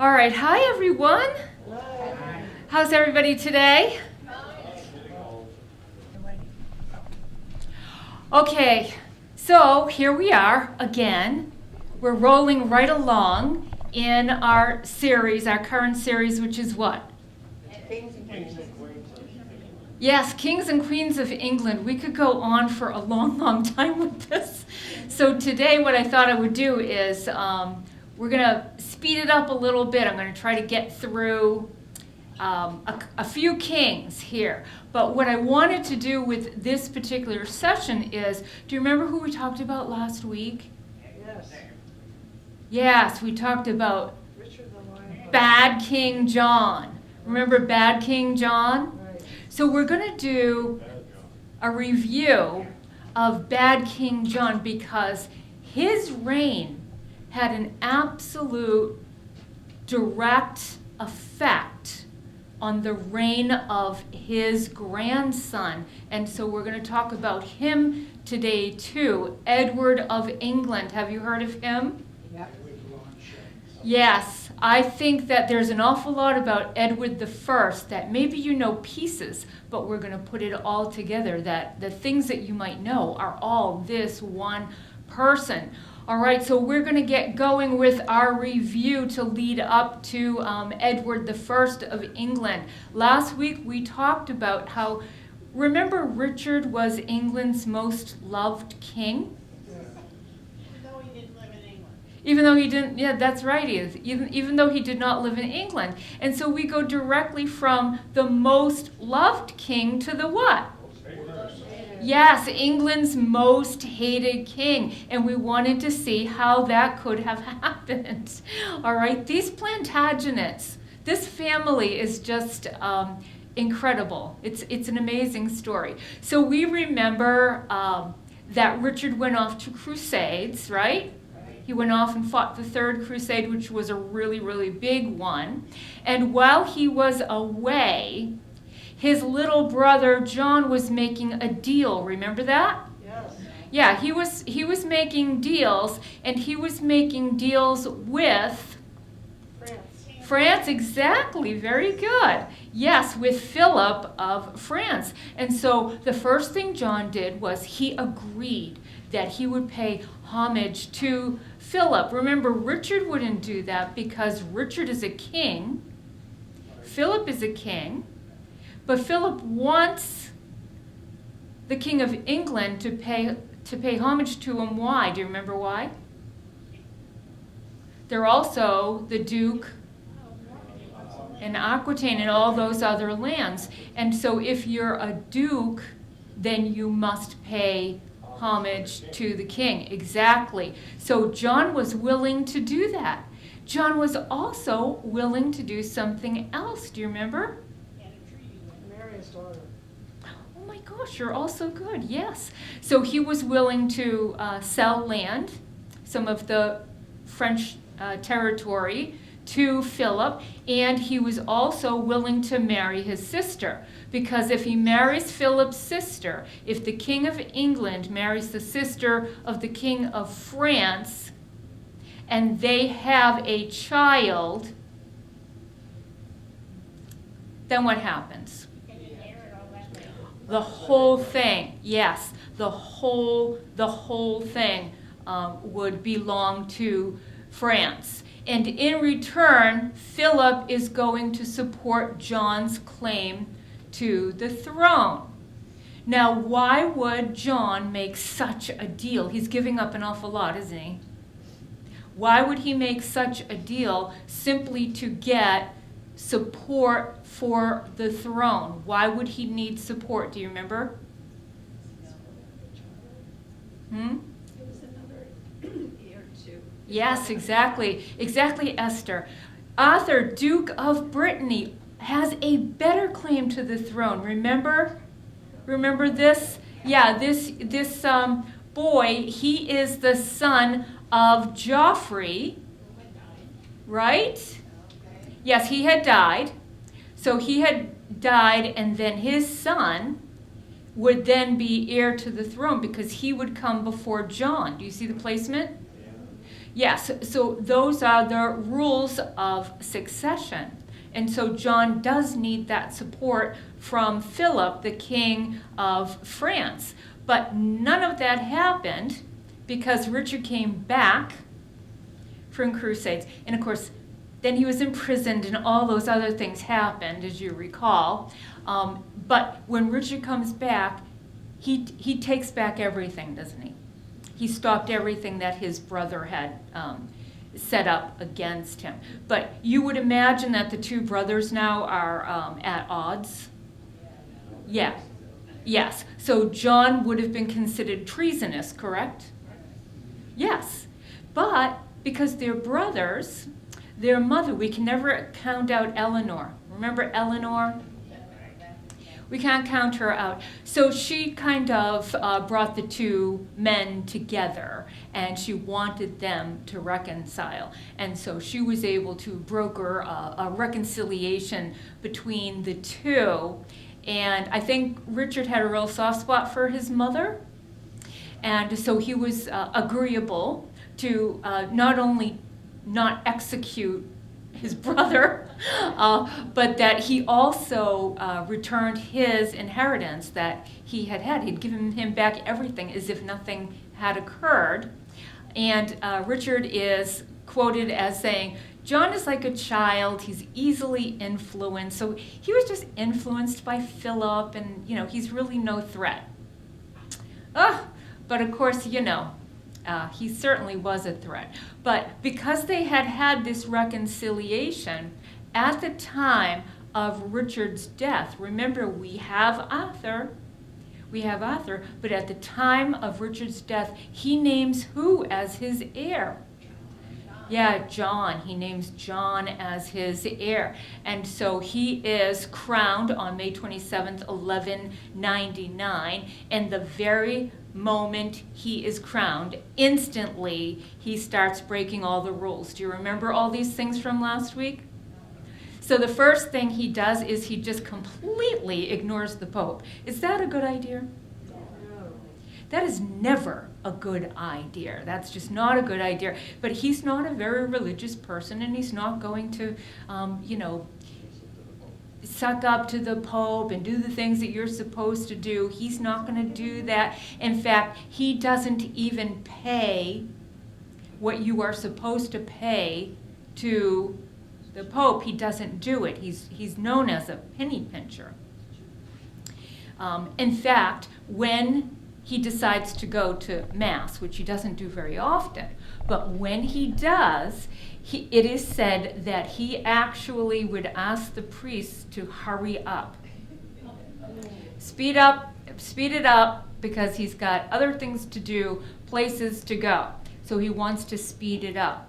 All right, hi everyone. Hi. How's everybody today? Okay, so here we are again. We're rolling right along in our series, our current series, which is what? Kings and Queens. Yes, Kings and Queens of England. We could go on for a long, long time with this. So today what I thought I would do is we're going to speed it up a little bit. I'm going to try to get through a few kings here. But what I wanted to do with this particular session is, do you remember who we talked about last week? Yes. Yes, we talked about Richard the Lion. Bad King John. Remember Bad King John? Right. So we're going to do a review of Bad King John because his reign had an absolute direct effect on the reign of his grandson. And so we're going to talk about him today too. Edward of England. Have you heard of him? Yep. Yes, I think that there's an awful lot about Edward the First that maybe you know pieces, but we're going to put it all together, that the things that you might know are all this one person. All right, so we're going to get going with our review to lead up to Edward the First of England. Last week we talked about how, remember Richard was England's most loved king? Even though he didn't, yeah, that's right, he is. Even though he did not live in England. And so we go directly from the most loved king to the what? Yes, England's most hated king. And we wanted to see how that could have happened. All right, these Plantagenets, this family is just incredible. It's an amazing story. So we remember that Richard went off to crusades, right? He went off and fought the Third Crusade, which was a really, really big one. And while he was away, his little brother John was making a deal. Remember that? Yes. Yeah, he was making deals, and he was making deals with France, exactly. Very good. Yes, with Philip of France. And so the first thing John did was he agreed that he would pay homage to Philip. Remember, Richard wouldn't do that because Richard is a king. Philip is a king. But Philip wants the King of England to pay homage to him. Why? Do you remember why? They're also the Duke and Aquitaine and all those other lands. And so if you're a duke, then you must pay homage to the king. Exactly. So John was willing to do that. John was also willing to do something else. Do you remember? Marry his daughter. Oh my gosh, you're all so good. Yes. So he was willing to sell land, some of the French territory, to Philip, and he was also willing to marry his sister. Because if he marries Philip's sister, if the King of England marries the sister of the King of France, and they have a child, then what happens? The whole thing, yes, the whole thing would belong to France. And in return, Philip is going to support John's claim to the throne. Now, why would John make such a deal? He's giving up an awful lot, isn't he? Why would he make such a deal simply to get support for the throne? Why would he need support? Do you remember? Yes, exactly. Exactly, Esther. Arthur, Duke of Brittany, has a better claim to the throne. Remember? Remember this? Yeah, this boy, he is the son of Joffrey, right? Yes, he had died. So he had died, and then his son would then be heir to the throne because he would come before John. Do you see the placement? Yes, so those are the rules of succession. And so John does need that support from Philip, the king of France. But none of that happened because Richard came back from crusades. And of course, then he was imprisoned and all those other things happened, as you recall. But when Richard comes back, he takes back everything, doesn't he? He stopped everything that his brother had set up against him. But you would imagine that the two brothers now are at odds? Yeah. Yes. So John would have been considered treasonous, correct? Yes. But because they're brothers, their mother, we can never count out Eleanor. Remember Eleanor? We can't count her out. So she kind of brought the two men together, and she wanted them to reconcile. And so she was able to broker a reconciliation between the two. And I think Richard had a real soft spot for his mother. And so he was agreeable to not only not execute his brother, but that he also returned his inheritance that he had had. He'd given him back everything as if nothing had occurred. And Richard is quoted as saying, John is like a child, he's easily influenced. So he was just influenced by Philip, and he's really no threat. But of course, he certainly was a threat. But because they had had this reconciliation, at the time of Richard's death, remember we have Arthur, but at the time of Richard's death, he names who as his heir? Yeah, John. He names John as his heir. And so he is crowned on May 27th, 1199. And the very moment he is crowned, instantly he starts breaking all the rules. Do you remember all these things from last week? So the first thing he does is he just completely ignores the Pope. Is that a good idea? That is never a good idea. That's just not a good idea. But he's not a very religious person, and he's not going to, suck up to the Pope and do the things that you're supposed to do. He's not going to do that. In fact, he doesn't even pay what you are supposed to pay to the Pope. He doesn't do it. He's known as a penny pincher. In fact, when he decides to go to Mass, which he doesn't do very often, but when he does, it is said that he actually would ask the priests to hurry up. Speed it up, because he's got other things to do, places to go. So he wants to speed it up.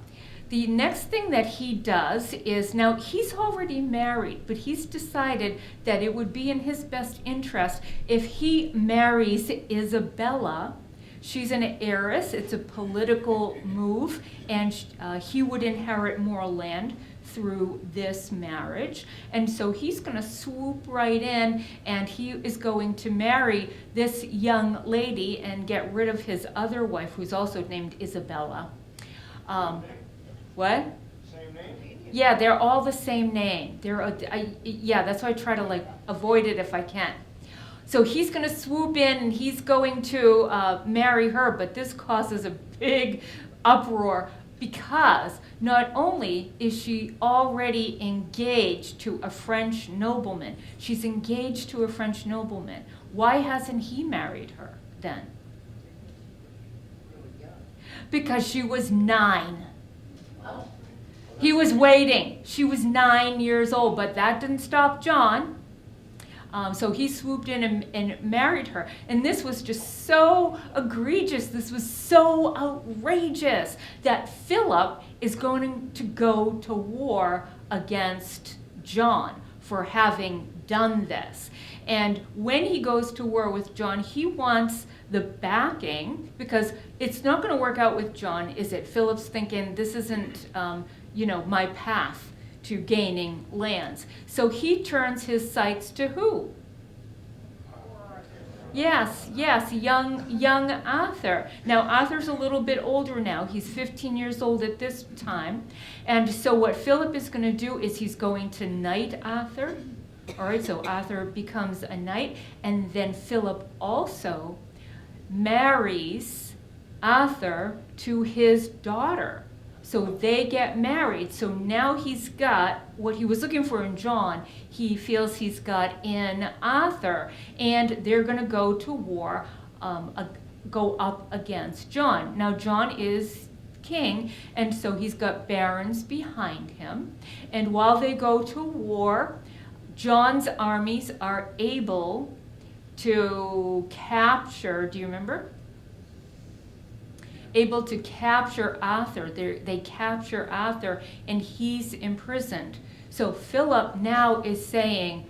The next thing that he does is, now he's already married, but he's decided that it would be in his best interest if he marries Isabella. She's an heiress, it's a political move, and he would inherit more land through this marriage. And so he's going to swoop right in, and he is going to marry this young lady and get rid of his other wife, who's also named Isabella. What? Same name? Yeah, they're all the same name. That's why I try to avoid it if I can. So he's going to swoop in, and he's going to marry her, but this causes a big uproar because not only is she already engaged to a French nobleman, she's engaged to a French nobleman. Why hasn't he married her then? Because she was 9. He was waiting. She was 9 years old, but that didn't stop John. So he swooped in and married her. And this was just so egregious. This was so outrageous that Philip is going to go to war against John for having done this. And when he goes to war with John, he wants the backing, because it's not going to work out with John, is it? Philip's thinking, this isn't my path to gaining lands. So he turns his sights to who? Yes, young Arthur. Now Arthur's a little bit older now. He's 15 years old at this time. And so what Philip is going to do is he's going to knight Arthur. All right, so Arthur becomes a knight, and then Philip also marries Arthur to his daughter. So they get married. So now he's got what he was looking for in John, he feels he's got in Arthur. And they're going to go to war, go up against John. Now John is king, and so he's got barons behind him. And while they go to war, John's armies are able to capture, do you remember? Able to capture Arthur. They capture Arthur, and he's imprisoned. So Philip now is saying,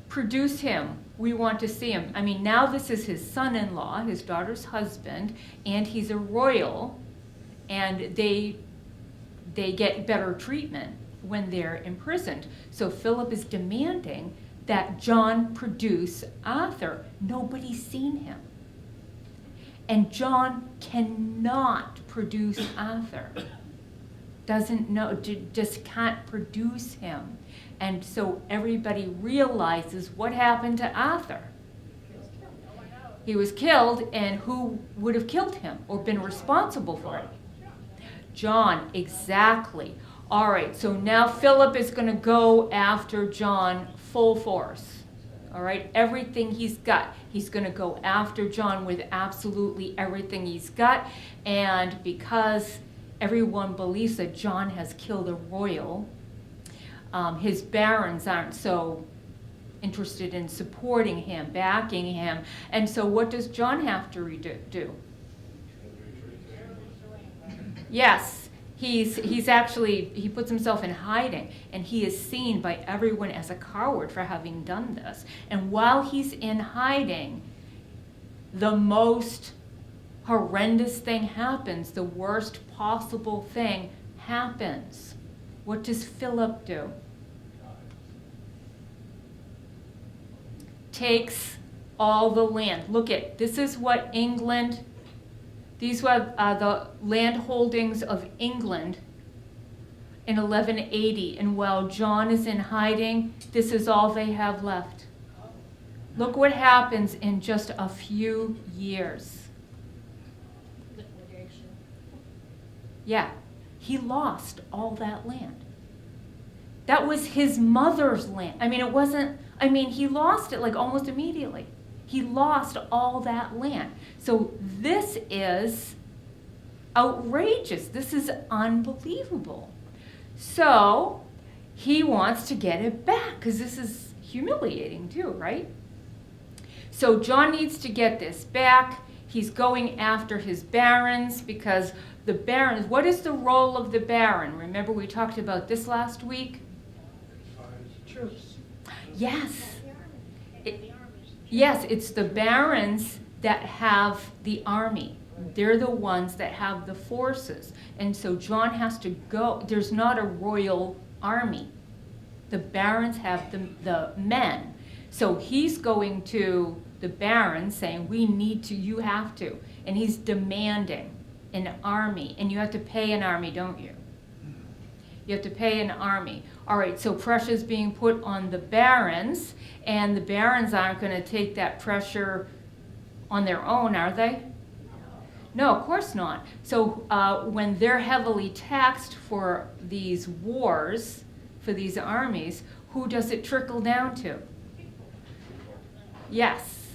produce him. We want to see him. I mean, now this is his son-in-law, his daughter's husband, and he's a royal, and they get better treatment when they're imprisoned. So Philip is demanding that John produce Arthur. Nobody's seen him. And John cannot produce Arthur. Doesn't know, just can't produce him. And so everybody realizes what happened to Arthur. He was killed, and who would have killed him or been responsible for it? John, exactly. All right, so now Philip is going to go after John full force. All right, everything he's got. He's going to go after John with absolutely everything he's got. And because everyone believes that John has killed a royal, his barons aren't so interested in supporting him, backing him. And so what does John have to do? Yes. He's actually, he puts himself in hiding, and he is seen by everyone as a coward for having done this. And while he's in hiding, the most horrendous thing happens, the worst possible thing happens. What does Philip do? Takes all the land. Look at, this is what England, these were the land holdings of England in 1180. And while John is in hiding, this is all they have left. Look what happens in just a few years. Liquidation. Yeah, he lost all that land. That was his mother's land. I mean, it wasn't, I mean, he lost it like almost immediately. He lost all that land. So this is outrageous. This is unbelievable. So he wants to get it back because this is humiliating too, right? So John needs to get this back. He's going after his barons because the barons, what is the role of the baron? Remember we talked about this last week? Troops. Yes. Yes, it's the barons that have the army. They're the ones that have the forces. And so John has to go. There's not a royal army. The barons have the men. So he's going to the barons saying, we need to, you have to. And he's demanding an army. And you have to pay an army, don't you? You have to pay an army. All right, so pressure is being put on the barons, and the barons aren't going to take that pressure on their own, are they? No, of course not. So when they're heavily taxed for these wars, for these armies, who does it trickle down to? Yes.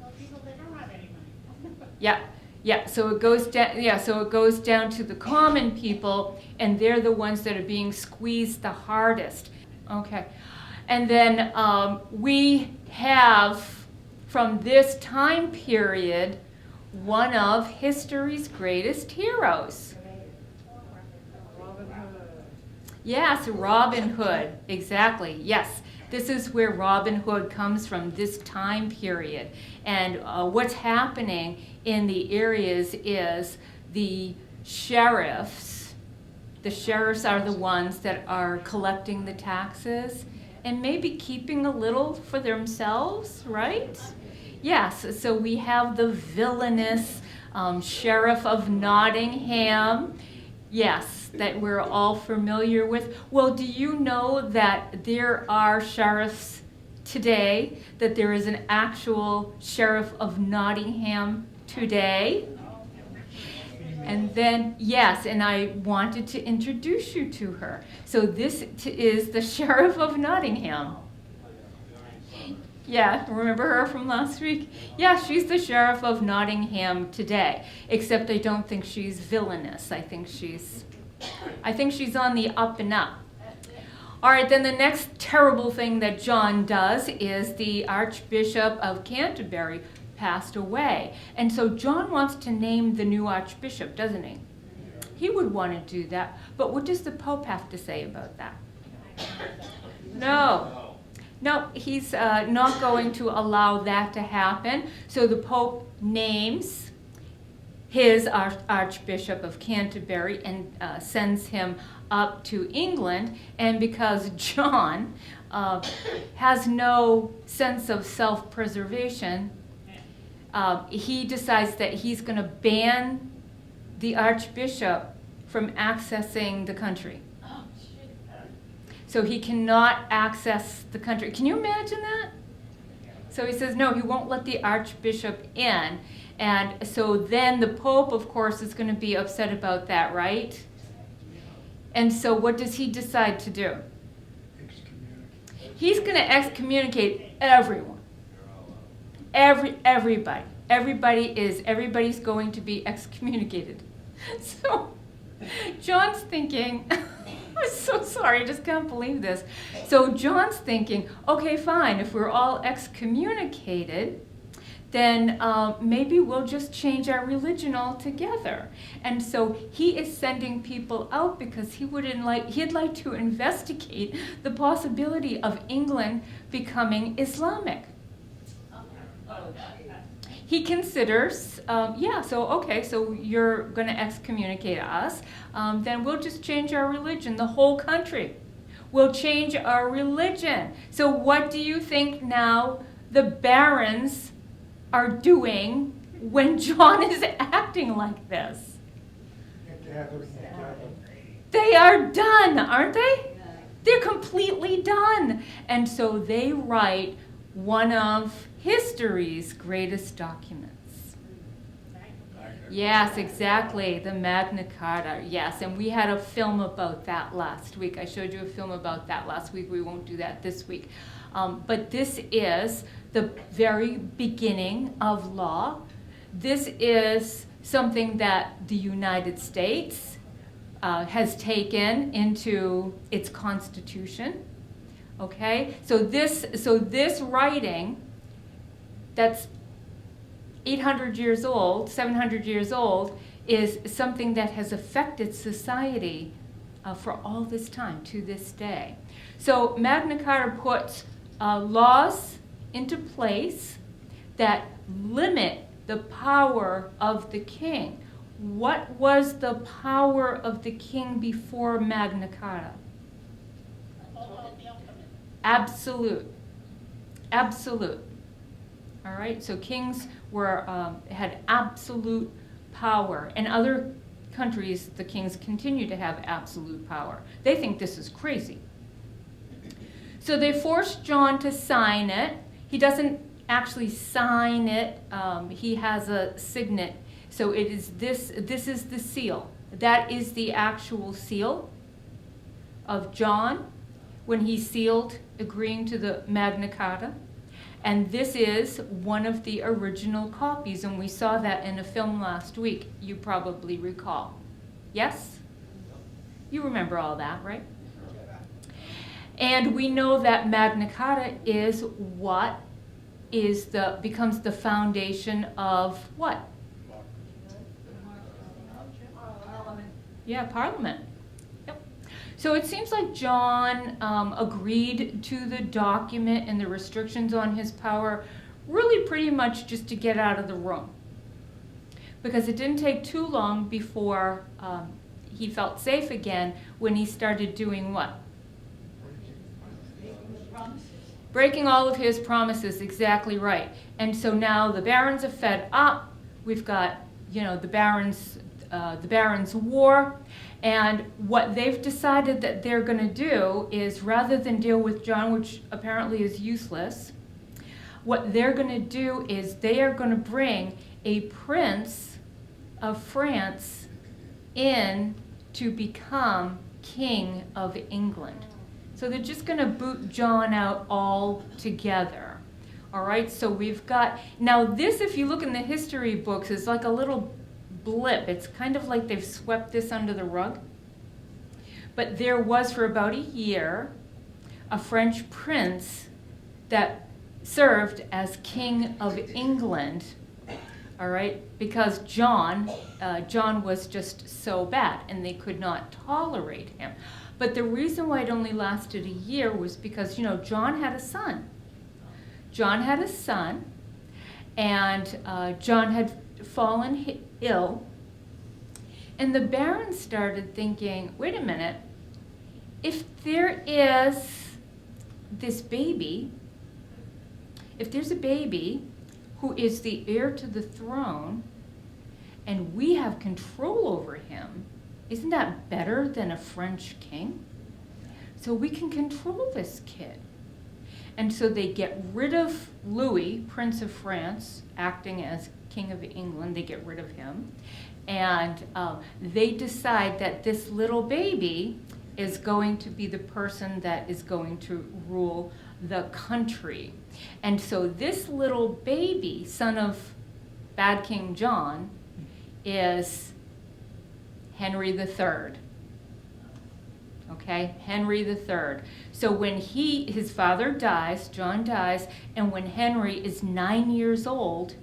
Well, people that don't have any money. Yeah. Yeah, so it goes down. Yeah, so it goes down to the common people, and they're the ones that are being squeezed the hardest. Okay, and then we have from this time period one of history's greatest heroes. Robin Hood. Yes, Robin Hood. Exactly. Yes. This is where Robin Hood comes from, this time period. And what's happening in the areas is the sheriffs are the ones that are collecting the taxes, and maybe keeping a little for themselves, right? Yes, so we have the villainous Sheriff of Nottingham. Yes, that we're all familiar with. Well, do you know that there are sheriffs today, that there is an actual Sheriff of Nottingham today? And then, yes, and I wanted to introduce you to her. So this is the Sheriff of Nottingham. Yeah, remember her from last week? Yeah, she's the Sheriff of Nottingham today, except I don't think she's villainous. I think she's on the up and up. All right, then the next terrible thing that John does is the Archbishop of Canterbury passed away. And so John wants to name the new archbishop, doesn't he? He would want to do that. But what does the Pope have to say about that? No, he's not going to allow that to happen. So the Pope names his Archbishop of Canterbury and sends him up to England. And because John has no sense of self-preservation, he decides that he's going to ban the Archbishop from accessing the country. So he cannot access the country. Can you imagine that? So he says, no, he won't let the Archbishop in. And so then the Pope, of course, is going to be upset about that, right? And so what does he decide to do? He's going to excommunicate everyone. Everybody. Everybody's going to be excommunicated. So John's thinking, I'm so sorry, I just can't believe this. So John's thinking, okay, fine, if we're all excommunicated, then maybe we'll just change our religion altogether. And so he is sending people out because he'd like to investigate the possibility of England becoming Islamic. He considers, so you're going to excommunicate us, then we'll just change our religion. The whole country will change our religion. So what do you think now the barons are doing when John is acting like this? They are done, aren't they? They're completely done. And so they write one of history's greatest documents. Yes, exactly, the Magna Carta. Yes, and we had a film about that last week. I showed you a film about that last week. We won't do that this week. But this is the very beginning of law. This is something that the United States has taken into its constitution. Okay, so this writing that's 800 years old, 700 years old, is something that has affected society for all this time, to this day. So Magna Carta puts laws into place that limit the power of the king. What was the power of the king before Magna Carta? Absolute. Absolute. All right, so kings had absolute power. In other countries, the kings continue to have absolute power. They think this is crazy. So they forced John to sign it. He doesn't actually sign it. He has a signet. So it is this is the seal. That is the actual seal of John when he sealed agreeing to the Magna Carta. And this is one of the original copies, and we saw that in a film last week, you probably recall. Yes? You remember all that, right? And we know that Magna Carta is what becomes the foundation of what? Yeah, Parliament. Yep. So it seems like John agreed to the document and the restrictions on his power really pretty much just to get out of the room. Because it didn't take too long before he felt safe again when he started doing what? breaking all of his promises, exactly right. And so now the barons are fed up. We've got, the barons' war. And what they've decided that they're going to do is, rather than deal with John, which apparently is useless, what they're going to do is they are going to bring a prince of France in to become king of England. So they're just going to boot John out altogether. All right, so we've got, now this, if you look in the history books, is like a little blip. It's kind of like they've swept this under the rug. But there was, for about a year, a French prince that served as king of England, all right, because John was just so bad, and they could not tolerate him. But the reason why it only lasted a year was because, John had a son. John had a son, and John had fallen ill, and the barons started thinking, wait a minute, if there is this baby, if there's a baby who is the heir to the throne, and we have control over him, isn't that better than a French king? So we can control this kid. And so they get rid of Louis, Prince of France, acting as King of England. They get rid of him. And they decide that this little baby is going to be the person that is going to rule the country. And so this little baby, son of bad King John, is Henry III. Okay, Henry III. So when his father dies, John dies, and when Henry is 9 years old,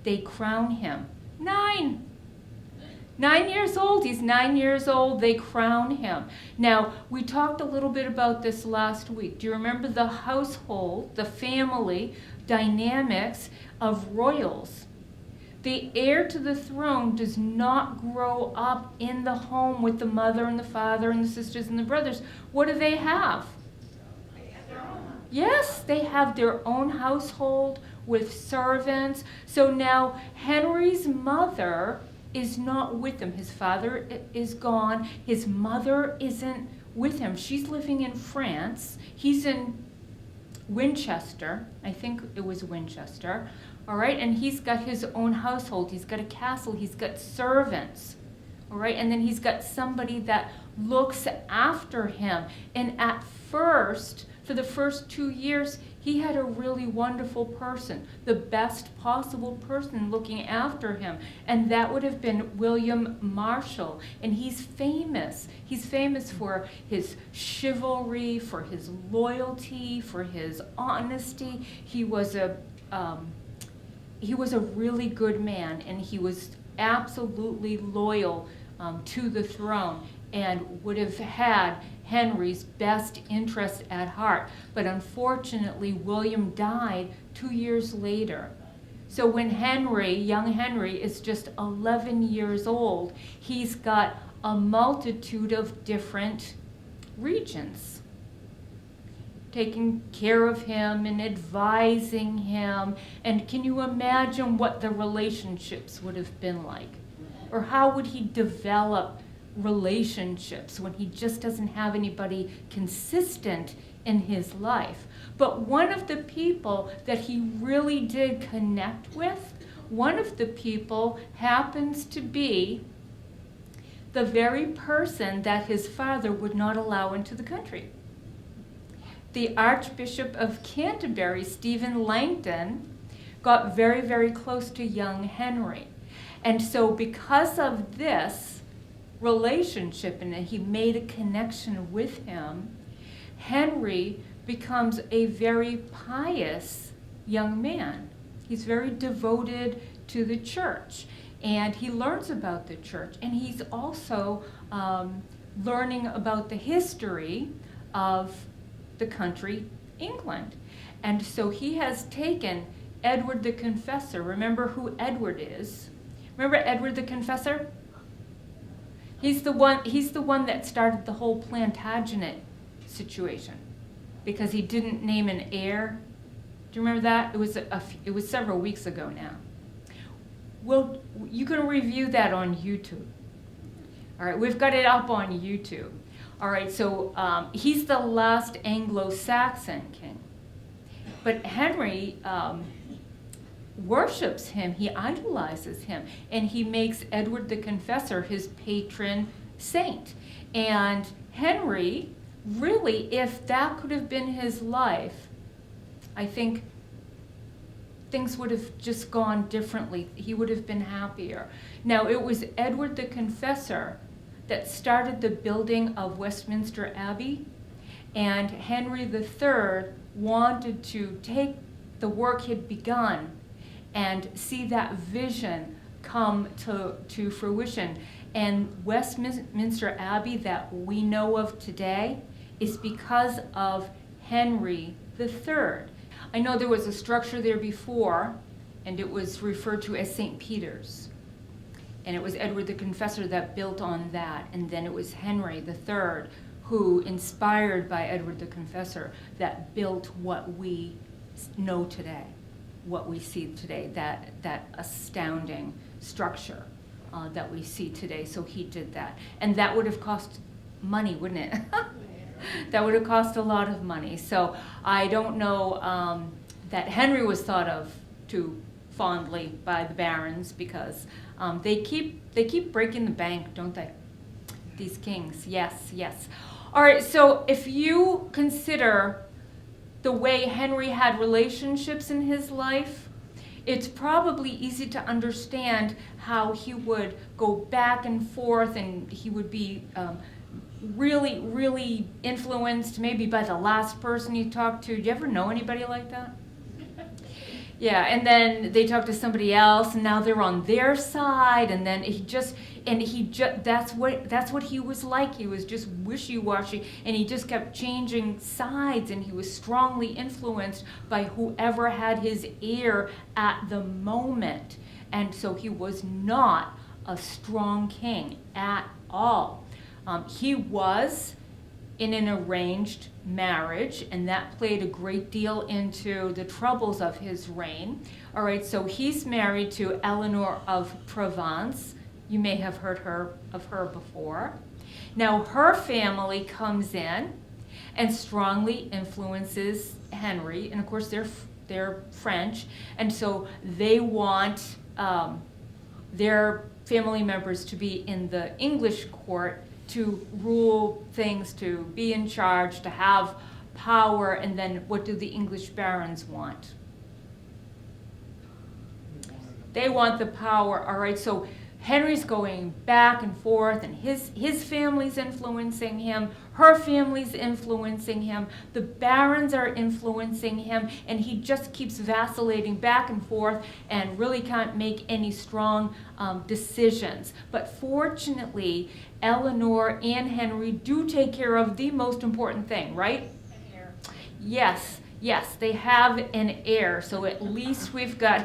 they crown him. 9 years old, he's 9 years old, they crown him. Now, we talked a little bit about this last week. Do you remember the household, the family dynamics of royals? The heir to the throne does not grow up in the home with the mother and the father and the sisters and the brothers. What do they have? Yes, they have their own household with servants. So now Henry's mother is not with him. His father is gone. His mother isn't with him. She's living in France. He's in Winchester. I think it was Winchester. All right, and he's got his own household. He's got a castle. He's got servants. All right, and then he's got somebody that looks after him. And at first, for the first 2 years, he had a really wonderful person, the best possible person looking after him. And that would have been William Marshall. And he's famous. He's famous for his chivalry, for his loyalty, for his honesty. He was a really good man, and he was absolutely loyal to the throne and would have had Henry's best interest at heart. But unfortunately, William died 2 years later. So when young Henry, is just 11 years old, he's got a multitude of different regents taking care of him and advising him. And can you imagine what the relationships would have been like? Or how would he develop relationships when he just doesn't have anybody consistent in his life? But one of the people that he really did connect with, one of the people happens to be the very person that his father would not allow into the country. The Archbishop of Canterbury, Stephen Langton, got very, very close to young Henry. And so because of this relationship, and he made a connection with him, Henry becomes a very pious young man. He's very devoted to the church, and he learns about the church, and he's also learning about the history of the country, England. And so he has taken Edward the Confessor. Remember who Edward is? Remember Edward the Confessor? He's the one that started the whole Plantagenet situation. because he didn't name an heir. Do you remember that? It was several weeks ago now. Well, you can review that on YouTube. All right, we've got it up on YouTube. All right, so he's the last Anglo-Saxon king. But Henry worships him, he idolizes him, and he makes Edward the Confessor his patron saint. And Henry, really, if that could have been his life, I think things would have just gone differently. He would have been happier. Now, it was Edward the Confessor that started the building of Westminster Abbey, and Henry III wanted to take the work he'd begun and see that vision come to fruition. And Westminster Abbey that we know of today is because of Henry III. I know there was a structure there before, and it was referred to as St. Peter's. And it was Edward the Confessor that built on that. And then it was Henry III who, inspired by Edward the Confessor, that built what we know today, what we see today, that astounding structure that we see today. So he did that. And that would have cost money, wouldn't it? That would have cost a lot of money. So I don't know that Henry was thought of too fondly by the barons, because they keep breaking the bank, don't they? These kings, yes, yes. All right, so if you consider the way Henry had relationships in his life, it's probably easy to understand how he would go back and forth, and he would be really, really influenced maybe by the last person you talked to. Do you ever know anybody like that? Yeah, and then they talk to somebody else, and now they're on their side, and then that's what he was like. He was just wishy-washy, and he just kept changing sides, and he was strongly influenced by whoever had his ear at the moment. And so he was not a strong king at all. He was in an arranged marriage, and that played a great deal into the troubles of his reign. All right, so he's married to Eleanor of Provence. You may have heard of her before. Now, her family comes in and strongly influences Henry, and of course they're French, and so they want their family members to be in the English court, to rule things, to be in charge, to have power. And then what do the English barons want? They want the power. All right, so Henry's going back and forth, and his family's influencing him, her family's influencing him, the barons are influencing him, and he just keeps vacillating back and forth and really can't make any strong decisions. But fortunately, Eleanor and Henry do take care of the most important thing, right? An heir. Yes, yes, they have an heir, so at least we've got...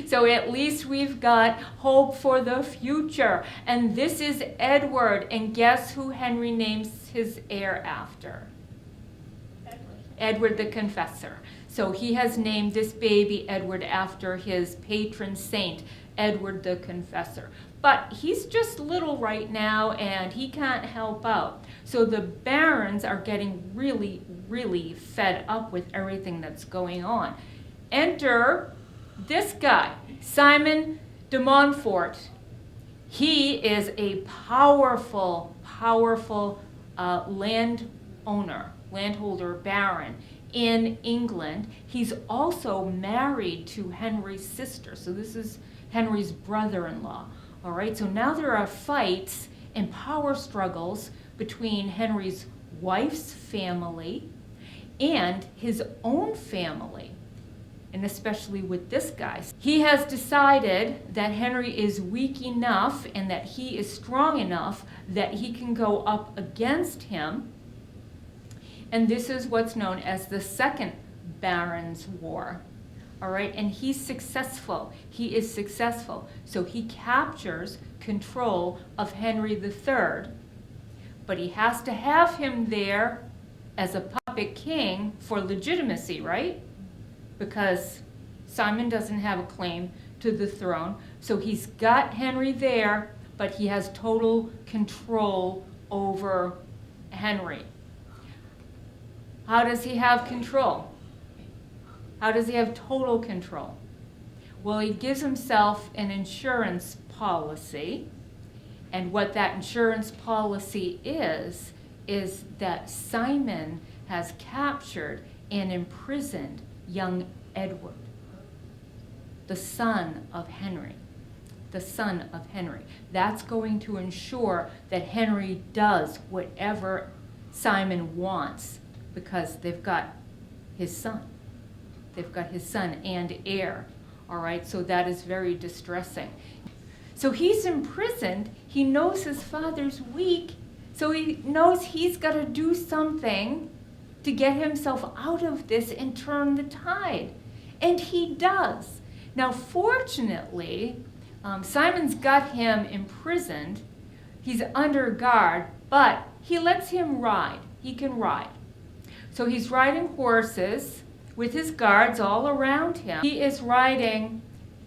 So at least we've got hope for the future. And this is Edward. And guess who Henry names his heir after? Edward the Confessor. So he has named this baby Edward after his patron saint, Edward the Confessor. But he's just little right now, and he can't help out. So the barons are getting really, really fed up with everything that's going on. Enter this guy, Simon de Montfort. He is a powerful landholder, baron in England. He's also married to Henry's sister. So this is Henry's brother-in-law. All right, so now there are fights and power struggles between Henry's wife's family and his own family, and especially with this guy. He has decided that Henry is weak enough and that he is strong enough that he can go up against him. And this is what's known as the Second Barons' War. All right, and he's successful. He is successful. So he captures control of Henry III, but he has to have him there as a puppet king for legitimacy, right? Because Simon doesn't have a claim to the throne. So he's got Henry there, but he has total control over Henry. How does he have control? How does he have total control? Well, he gives himself an insurance policy. And what that insurance policy is that Simon has captured and imprisoned young Edward, the son of Henry. The son of Henry. That's going to ensure that Henry does whatever Simon wants because they've got his son. They've got his son and heir. All right, so that is very distressing. So he's imprisoned. He knows his father's weak, so he knows he's got to do something to get himself out of this and turn the tide. And he does. Now, fortunately, Simon's got him imprisoned. He's under guard, but he lets him ride. He can ride. So he's riding horses with his guards all around him. He is riding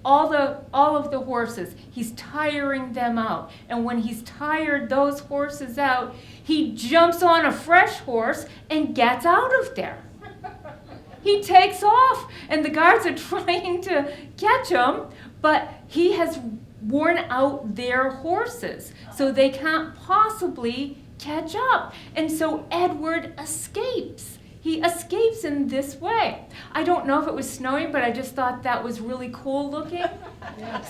all of the horses. He's tiring them out. And when he's tired those horses out, he jumps on a fresh horse and gets out of there. He takes off, and the guards are trying to catch him, but he has worn out their horses, so they can't possibly catch up. And so Edward escapes. He escapes in this way. I don't know if it was snowing, but I just thought that was really cool looking.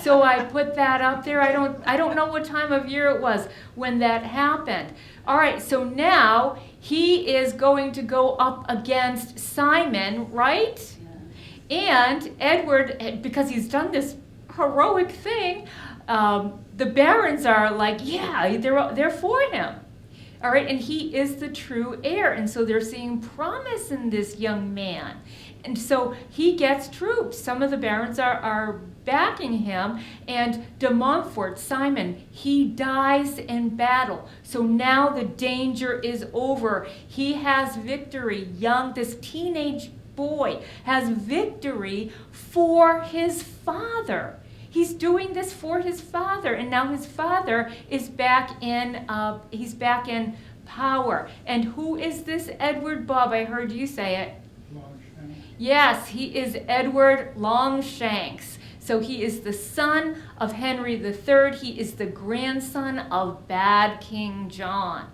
So I put that up there. I don't know what time of year it was when that happened. All right, so now he is going to go up against Simon, right? And Edward, because he's done this heroic thing, the barons are like, yeah, they're for him. All right, and he is the true heir, and so they're seeing promise in this young man. And so he gets troops. Some of the barons are backing him, and de Montfort, Simon, he dies in battle. So now the danger is over. He has victory. This teenage boy has victory for his father. He's doing this for his father, and now his father is back in. He's back in power. And who is this Edward, Bob? I heard you say it. Longshanks. Yes, he is Edward Longshanks. So he is the son of Henry III. He is the grandson of bad King John.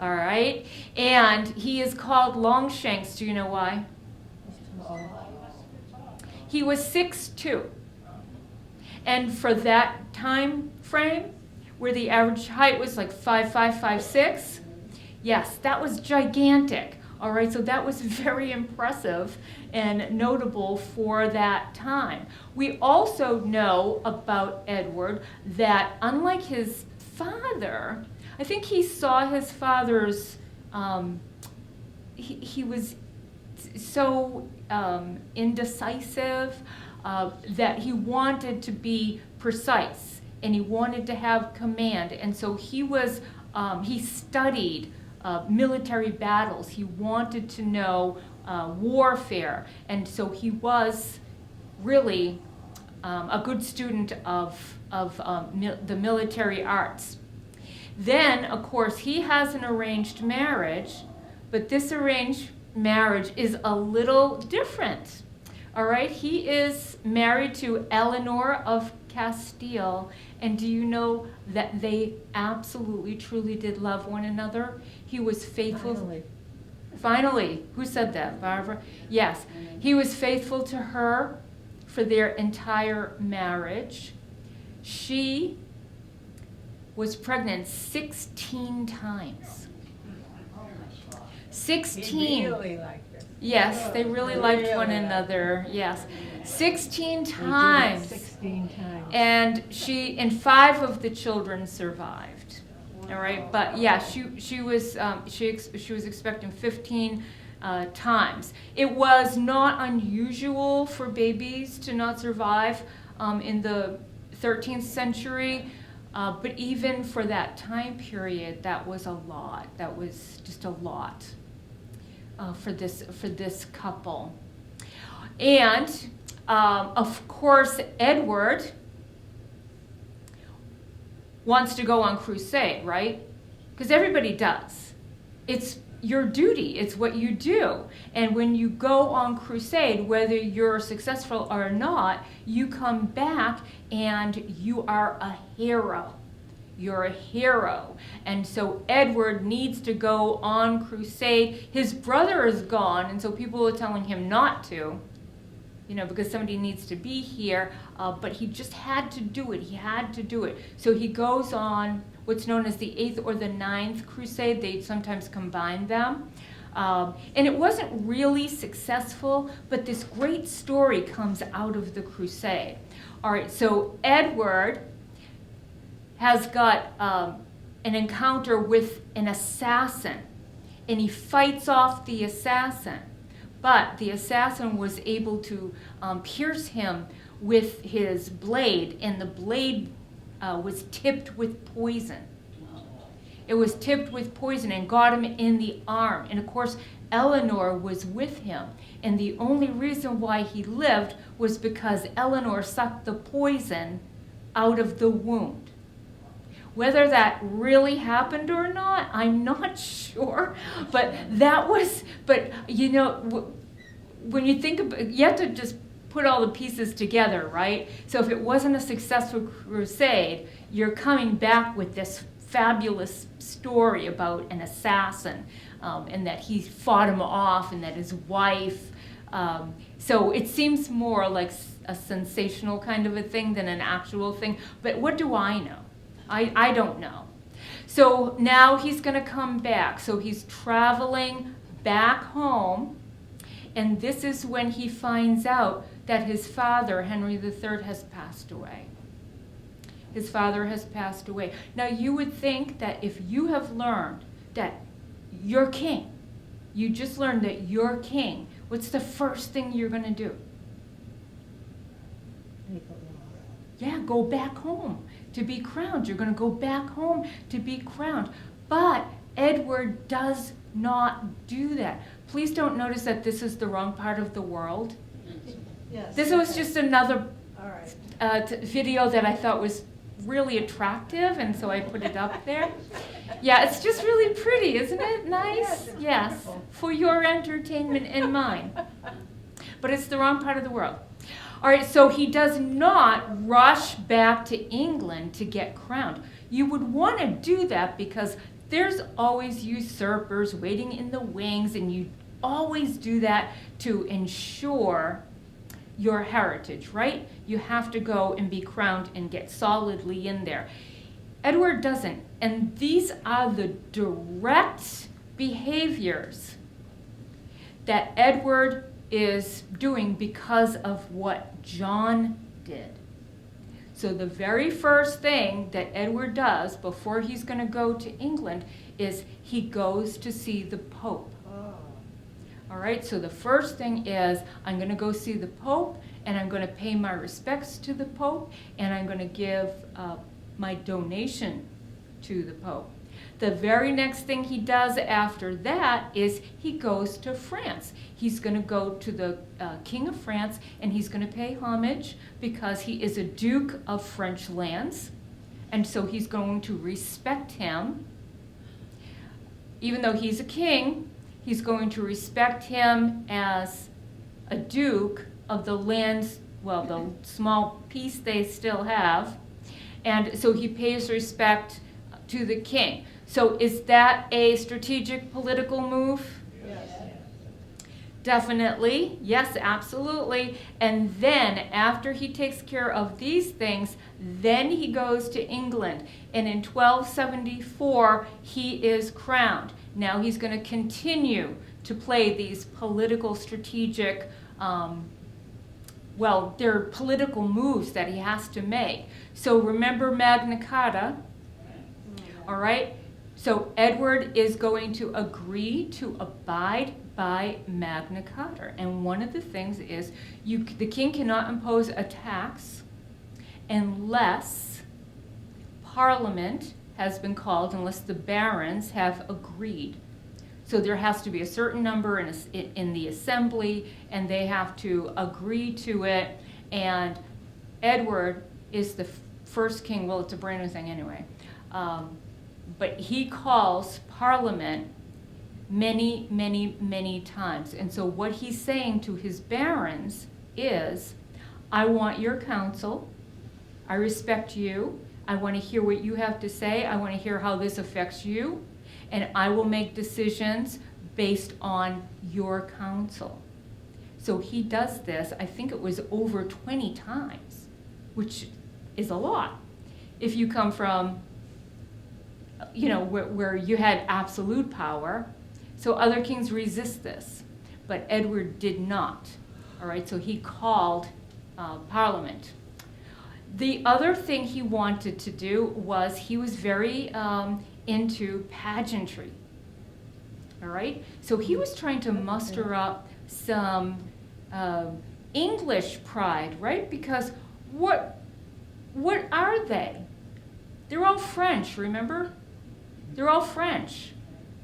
All right, and he is called Longshanks. Do you know why? He was 6'2". And for that time frame, where the average height was like 5'5", 5'6", yes, that was gigantic. All right, so that was very impressive and notable for that time. We also know about Edward that unlike his father, I think he saw his father's, he was so indecisive, that he wanted to be precise and he wanted to have command, and so he studied military battles. He wanted to know warfare, and so he was really a good student of the military arts. Then, of course, he has an arranged marriage, but this arranged marriage is a little different. All right, he is married to Eleanor of Castile, and do you know that they absolutely, truly did love one another? He was faithful. Finally, who said that, Barbara? Yes, he was faithful to her for their entire marriage. She was pregnant 16 times. 16. Really liked it. Yes, they really liked one another. Yes, 16 times. 16 times. And 5 of the children survived. All right, but yeah, she was expecting 15 times. It was not unusual for babies to not survive in the 13th century, but even for that time period, that was a lot. That was just a lot. for this couple. And of course, Edward wants to go on crusade, right? Because everybody does. It's your duty. It's what you do. And when you go on crusade, whether you're successful or not, you come back and you are a hero. You're a hero. And so Edward needs to go on crusade. His brother is gone, and so people are telling him not to, because somebody needs to be here. But he just had to do it. He had to do it. So he goes on what's known as the 8th or the 9th crusade. They sometimes combine them. And it wasn't really successful, but this great story comes out of the crusade. All right, so Edward has got an encounter with an assassin, and he fights off the assassin. But the assassin was able to pierce him with his blade, and the blade was tipped with poison. It was tipped with poison and got him in the arm. And of course, Eleanor was with him. And the only reason why he lived was because Eleanor sucked the poison out of the wound. Whether that really happened or not, I'm not sure. But when you think about, you have to just put all the pieces together, right? So if it wasn't a successful crusade, you're coming back with this fabulous story about an assassin, and that he fought him off, and that his wife. So it seems more like a sensational kind of a thing than an actual thing. But what do I know? I don't know. So now he's going to come back. So he's traveling back home, and this is when he finds out that his father, Henry III, has passed away. His father has passed away. Now you would think that if you have learned that you're king, you just learned that you're king, what's the first thing you're going to do? Yeah, go back home to be crowned. You're going to go back home to be crowned. But Edward does not do that. Please don't notice that this is the wrong part of the world. Yes. This was just another All right. video that I thought was really attractive, and so I put it up there. Yeah, it's just really pretty, isn't it? Nice? Yes, for your entertainment and mine. But it's the wrong part of the world. All right, so he does not rush back to England to get crowned. You would want to do that because there's always usurpers waiting in the wings, and you always do that to ensure your heritage, right? You have to go and be crowned and get solidly in there. Edward doesn't, and these are the direct behaviors that Edward is doing because of what John did. So the very first thing that Edward does before he's going to go to England is he goes to see the Pope. All right, so the first thing is I'm going to go see the Pope, and I'm going to pay my respects to the Pope, and I'm going to give my donation to the Pope. The very next thing he does after that is he goes to France. He's going to go to the King of France, and he's going to pay homage because he is a Duke of French lands, and so he's going to respect him. Even though he's a king, he's going to respect him as a duke of the lands, well, the small piece they still have. And so he pays respect to the king. So is that a strategic political move? Yes. Definitely. Yes, absolutely. And then after he takes care of these things, then he goes to England. And in 1274, he is crowned. Now he's going to continue to play these political strategic, they're political moves that he has to make. So remember Magna Carta, all right? So Edward is going to agree to abide by Magna Carta. And one of the things is the king cannot impose a tax unless Parliament has been called, unless the barons have agreed. So there has to be a certain number in the assembly, and they have to agree to it. And Edward is the first king. Well, it's a brand new thing anyway. But he calls Parliament many, many, many times. And so what he's saying to his barons is, I want your counsel. I respect you. I want to hear what you have to say. I want to hear how this affects you. And I will make decisions based on your counsel. So he does this, I think it was over 20 times, which is a lot. If you come from, where you had absolute power. So other kings resist this, but Edward did not. All right, so he called Parliament. The other thing he wanted to do was he was very into pageantry. All right, so he was trying to muster up some English pride, right? Because what are they? They're all French, remember? They're all French.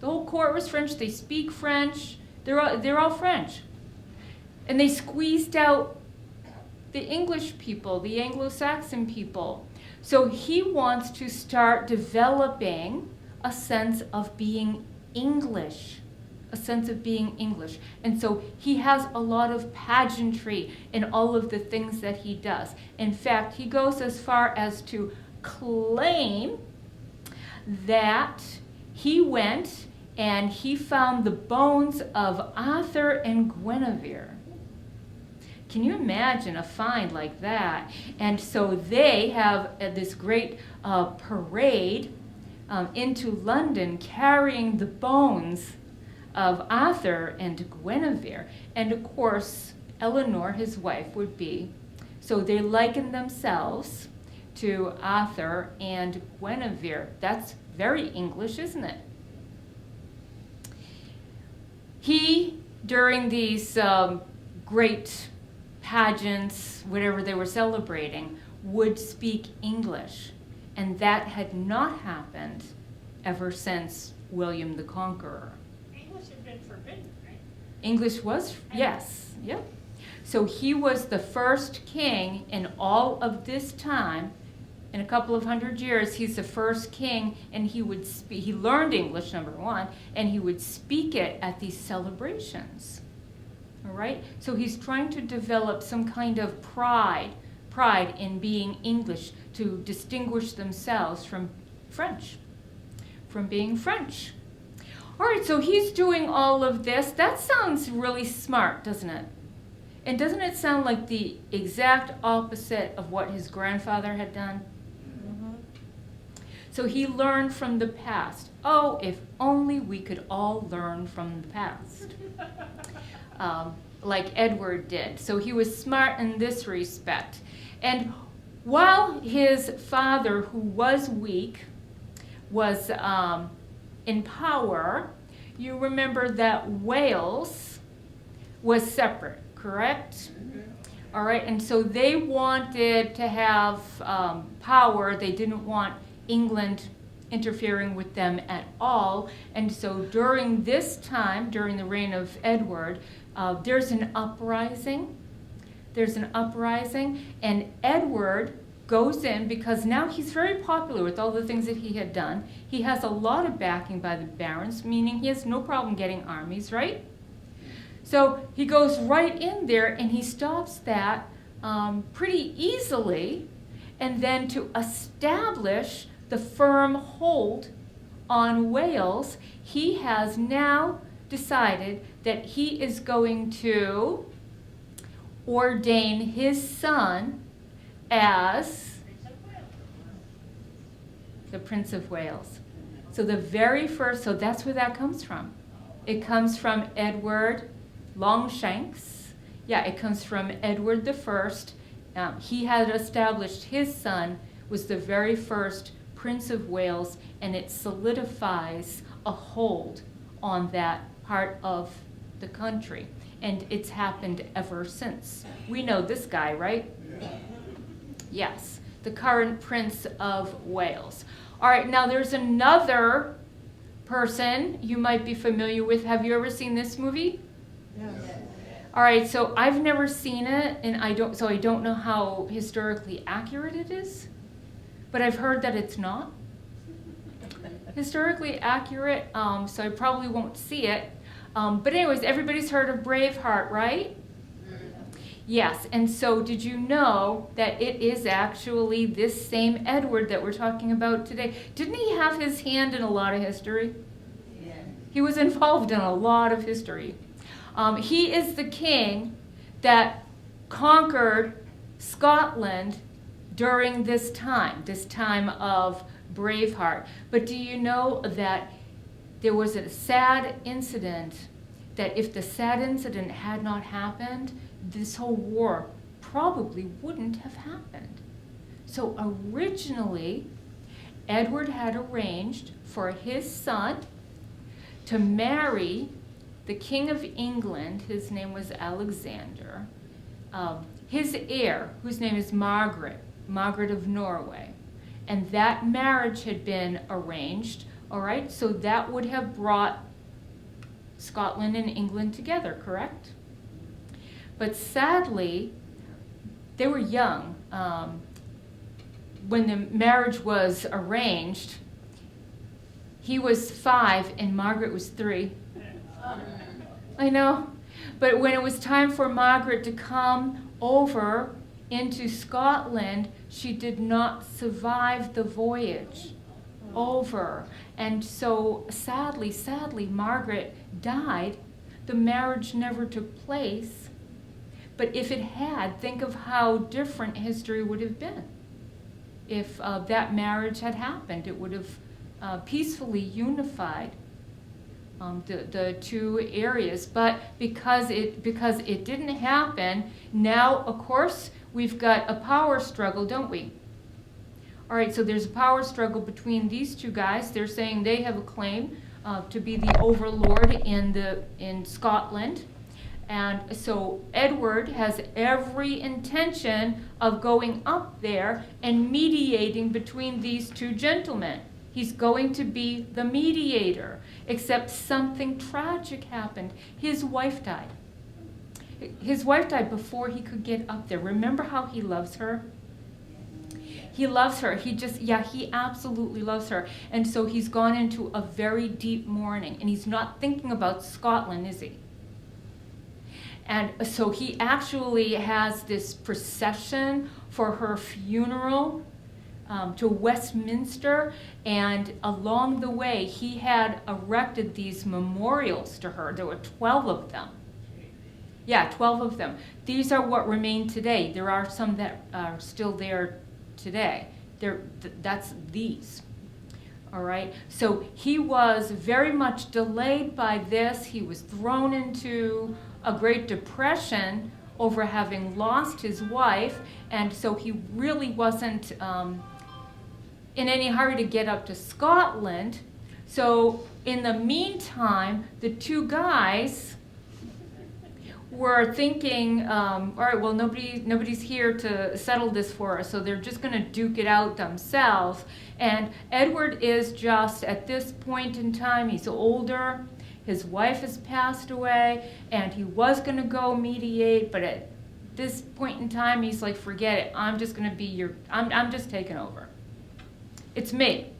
The whole court was French. They speak French. They're all French. And they squeezed out the English people, the Anglo-Saxon people. So he wants to start developing a sense of being English, a sense of being English. And so he has a lot of pageantry in all of the things that he does. In fact, he goes as far as to claim that he went and he found the bones of Arthur and Guinevere. Can you imagine a find like that? And so they have this great parade into London carrying the bones of Arthur and Guinevere. And of course, Eleanor, his wife, would be. So they liken themselves to Arthur and Guinevere. That's very English, isn't it? He, during these great pageants, whatever they were celebrating, would speak English. And that had not happened ever since William the Conqueror. English had been forbidden, right? English was, yes, yep. So he was the first king in all of this time. In a couple of hundred years, he's the first king, and he learned English, number one, and he would speak it at these celebrations. All right? So he's trying to develop some kind of pride in being English, to distinguish themselves from French, from being French. All right, so he's doing all of this. That sounds really smart, doesn't it? And doesn't it sound like the exact opposite of what his grandfather had done? So he learned from the past. Oh, if only we could all learn from the past. Like Edward did. So he was smart in this respect. And while his father, who was weak, was in power, you remember that Wales was separate, correct? All right, and so they wanted to have power. They didn't want England interfering with them at all. And so during this time, during the reign of Edward, there's an uprising. There's an uprising, and Edward goes in because now he's very popular with all the things that he had done. He has a lot of backing by the barons, meaning he has no problem getting armies, right? So he goes right in there and he stops that pretty easily, and then to establish the firm hold on Wales, he has now decided that he is going to ordain his son as the Prince of Wales. So the very first, so that's where that comes from. It comes from Edward Longshanks. Yeah, it comes from Edward the First. He had established his son was the very first Prince of Wales, and it solidifies a hold on that part of the country. And it's happened ever since. We know this guy, right? Yes, the current Prince of Wales. All right, now there's another person you might be familiar with. Have you ever seen this movie? Yes. All right, so I've never seen it, and I don't know how historically accurate it is, but I've heard that it's not historically accurate, so I probably won't see it. But anyways, everybody's heard of Braveheart, right? Yes, and so did you know that it is actually this same Edward that we're talking about today? Didn't he have his hand in a lot of history? Yeah. He was involved in a lot of history. He is the king that conquered Scotland during this time of Braveheart. But do you know that there was a sad incident, that if the sad incident had not happened, this whole war probably wouldn't have happened. So originally, Edward had arranged for his son to marry the King of England. His name was Alexander. His heir, whose name is Margaret of Norway. And that marriage had been arranged, all right? So that would have brought Scotland and England together, correct? But sadly, they were young. When the marriage was arranged, he was 5 and Margaret was 3. I know. But when it was time for Margaret to come over into Scotland, she did not survive the voyage over. And so sadly, Margaret died. The marriage never took place. But if it had, think of how different history would have been. If that marriage had happened, it would have peacefully unified the two areas. But because it didn't happen, now, of course, we've got a power struggle, don't we? All right, so there's a power struggle between these two guys. They're saying they have a claim to be the overlord in Scotland. And so Edward has every intention of going up there and mediating between these two gentlemen. He's going to be the mediator, except something tragic happened. His wife died. His wife died before he could get up there. Remember how he loves her? He loves her. He absolutely loves her. And so he's gone into a very deep mourning, and he's not thinking about Scotland, is he? And so he actually has this procession for her funeral to Westminster, and along the way he had erected these memorials to her. There were 12 of them. Yeah, 12 of them. These are what remain today. There are some that are still there today. That's these. All right. So he was very much delayed by this. He was thrown into a Great Depression over having lost his wife, and so he really wasn't in any hurry to get up to Scotland. So in the meantime, the two guys were thinking, all right, well, nobody's here to settle this for us, so they're just going to duke it out themselves. And Edward is just, at this point in time, he's older, his wife has passed away, and he was going to go mediate, but at this point in time, he's like, forget it, I'm just going to be I'm just taking over. It's me.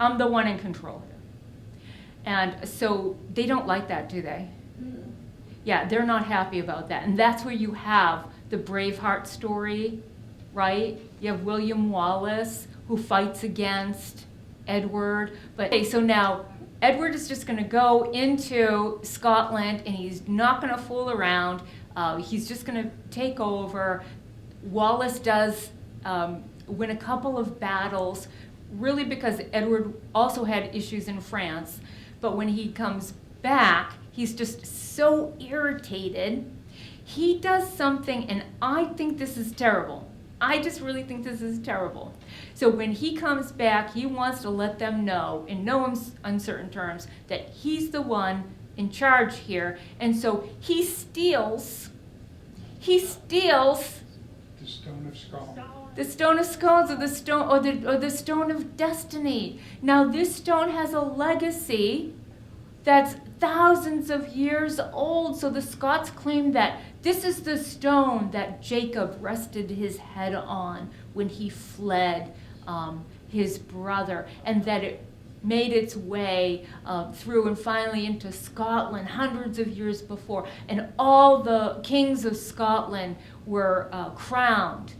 I'm the one in control here. And so they don't like that, do they? Yeah, they're not happy about that. And that's where you have the Braveheart story, right? You have William Wallace, who fights against Edward. But okay, so now Edward is just going to go into Scotland, and he's not going to fool around. He's just going to take over. Wallace does win a couple of battles, really because Edward also had issues in France. But when he comes back, he's just so irritated. He does something, and I think this is terrible. I just really think this is terrible. So when he comes back, he wants to let them know, in no uncertain terms, that he's the one in charge here. And so he steals The Stone of Scotland. the stone of scones, or the stone of destiny. Now this stone has a legacy that's thousands of years old. So the Scots claim that this is the stone that Jacob rested his head on when he fled his brother, and that it made its way through and finally into Scotland hundreds of years before. And all the kings of Scotland were crowned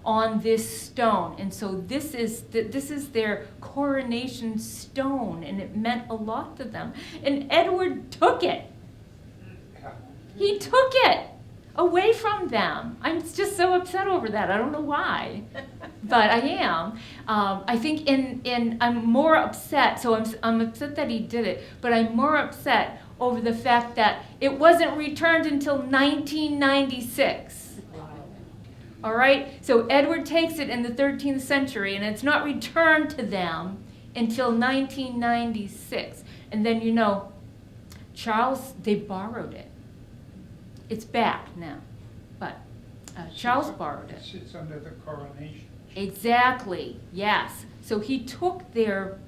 on this stone. And so this is their coronation stone, and it meant a lot to them. And Edward took it. He took it away from them. I'm just so upset over that. I don't know why, but I am. I think I'm more upset. So I'm upset that he did it, but I'm more upset over the fact that it wasn't returned until 1996. All right? So Edward takes it in the 13th century, and it's not returned to them until 1996. And then, Charles, they borrowed it. It's back now, but Charles borrowed it. It sits under the coronation. Exactly, yes. So he took their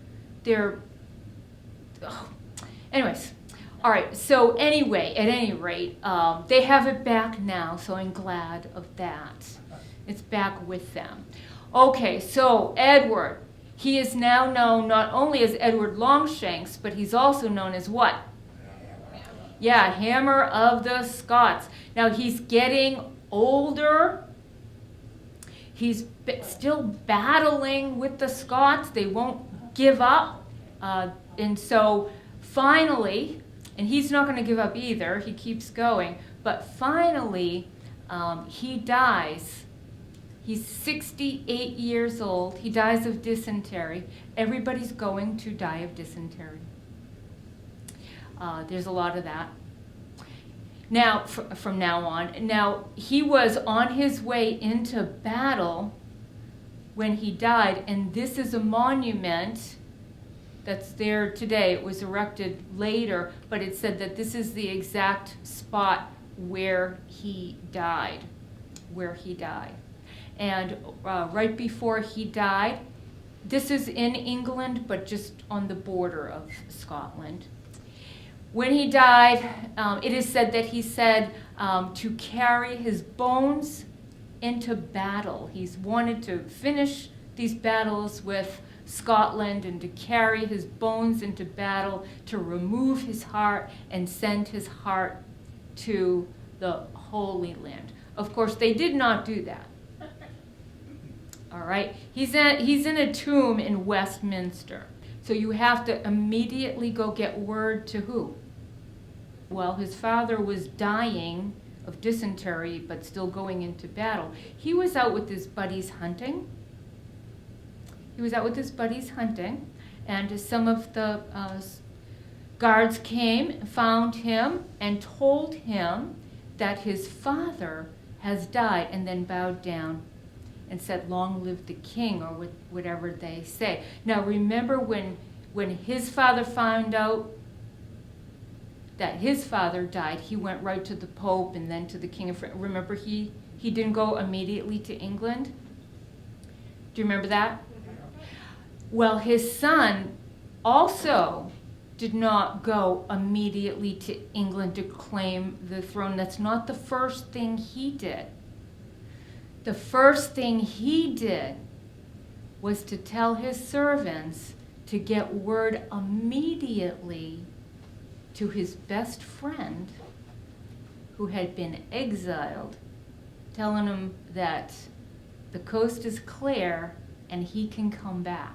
anyways. All right, so anyway, at any rate, they have it back now, so I'm glad of that. It's back with them. Okay, so Edward, he is now known not only as Edward Longshanks, but he's also known as what? Yeah, Hammer of the Scots. Now he's getting older. He's still battling with the Scots. They won't give up. And so finally, and he's not going to give up either, he keeps going, but finally he dies. He's 68 years old. He dies of dysentery. Everybody's going to die of dysentery. There's a lot of that. Now, from now on, now he was on his way into battle when he died, and this is a monument that's there today. It was erected later, but it said that this is the exact spot where he died, And right before he died, this is in England, but just on the border of Scotland. When he died, it is said that he said to carry his bones into battle. He's wanted to finish these battles with Scotland and to carry his bones into battle, to remove his heart and send his heart to the Holy Land. Of course, they did not do that. All right, he's in a tomb in Westminster. So you have to immediately go get word to who? Well, his father was dying of dysentery, but still going into battle. He was out with his buddies hunting. And some of the guards came, found him, and told him that his father has died, and then bowed down and said, "Long live the king," or whatever they say. Now remember when his father found out that his father died, he went right to the Pope and then to the King of France. Remember, he didn't go immediately to England? Do you remember that? Well, his son also did not go immediately to England to claim the throne. That's not the first thing he did. The first thing he did was to tell his servants to get word immediately to his best friend who had been exiled, telling him that the coast is clear and he can come back.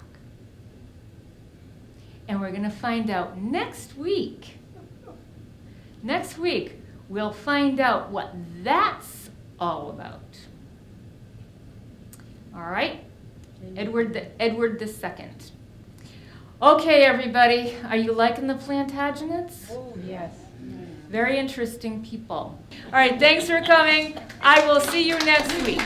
And we're going to find out next week. Next week, we'll find out what that's all about. All right? Edward II. Okay, everybody, are you liking the Plantagenets? Oh, yes. Very interesting people. All right, thanks for coming. I will see you next week.